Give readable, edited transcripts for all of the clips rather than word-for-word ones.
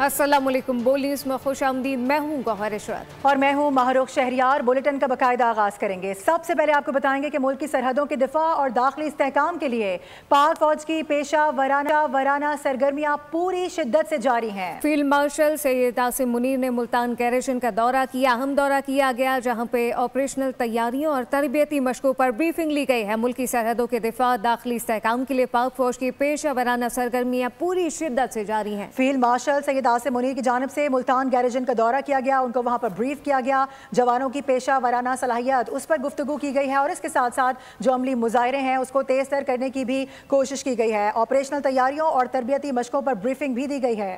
अस्सलामुअलैकुम। बोली इसमें खुश आमदीद। मैं हूँ गौहर इशरत और मैं हूँ माहरूख शहरियार। बुलेटिन का बाकायदा आगाज करेंगे। सबसे पहले आपको बताएंगे कि मुल्क की सरहदों के दिफा और दाखिली इस्तेहकाम के लिए पाक फौज की पेशा वराना सरगर्मियाँ पूरी शिद्दत से जारी हैं। फील्ड मार्शल सैयद आसिम मुनीर ने मुल्तान गैरेजन का दौरा किया। अहम दौरा किया गया जहाँ पे ऑपरेशनल तैयारियों और तरबियती मशकों पर ब्रीफिंग ली गई है। मुल्क की सरहदों के दिफा दाखिली इस्तेहकाम के लिए पाक फौज की पेशा वराना सरगर्मियाँ पूरी शिद्दत से जारी हैं। फील्ड मार्शल सैयद आसिम मुनीर की जानिब से मुल्तान गैरेजन का दौरा किया गया, उनको वहाँ पर ब्रीफ किया गया। जवानों की पेशा वराना सलाहियत उस पर गुफ्तगू की गई है और इसके साथ साथ जो अमली मुजाहरे हैं उसको तेज तर करने की भी कोशिश की गई है। ऑपरेशनल तैयारियों और तरबियती मशकों पर ब्रीफिंग भी दी गई है।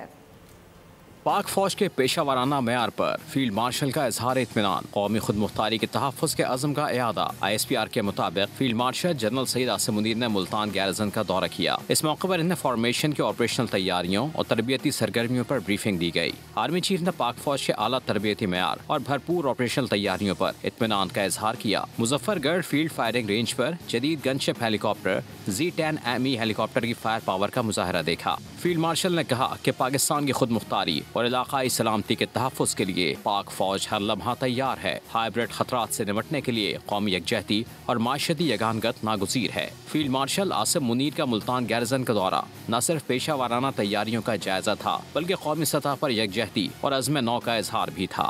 पाक फौज के पेशा वाराना मैार पर फील्ड मार्शल का इजहार इत्मीनान, कौमी खुद मुख्तारी के तहफ़्फ़ुज़ के अज़म का इयादा। ISPR के मुताबिक field marshal general Syed Asim Munir ने मुल्तान गैरेजन का दौरा किया। इस मौके पर इन्हें फॉर्मेशन के ऑपरेशनल तैयारियों और तरबियती सरगर्मियों पर ब्रीफिंग दी गई। आर्मी चीफ ने पाक फौज के आला तरबियती मैार और भरपूर ऑपरेशनल तैयारियों पर इत्मीनान का इजहार किया। मुजफ्फरगढ़ फील्ड फायरिंग रेंज पर जदीद गनशिप हेलीकॉप्टर Z-10ME हेलीकॉप्टर की फायर पावर का मुजाहरा देखा। फील्ड मार्शल ने कहा कि पाकिस्तान की खुद मुख्तारी और इलाकाई सलामती के तहफ़्फ़ुज़ के लिए पाक फौज हर लम्हा तैयार है। हाइब्रिड खतरात से निपटने के लिए कौमी यकजहती और माशरती यगानगत नागुज़ीर है। फील्ड मार्शल आसिम मुनीर का मुल्तान गैरेजन का दौरा न सिर्फ पेशा वाराना तैयारियों का जायजा था बल्कि कौमी सतह पर यकजहती और अज़्म नौ का इजहार भी था।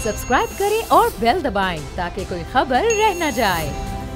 सब्सक्राइब करें और बेल दबाएं ताकि कोई खबर रह न जाए।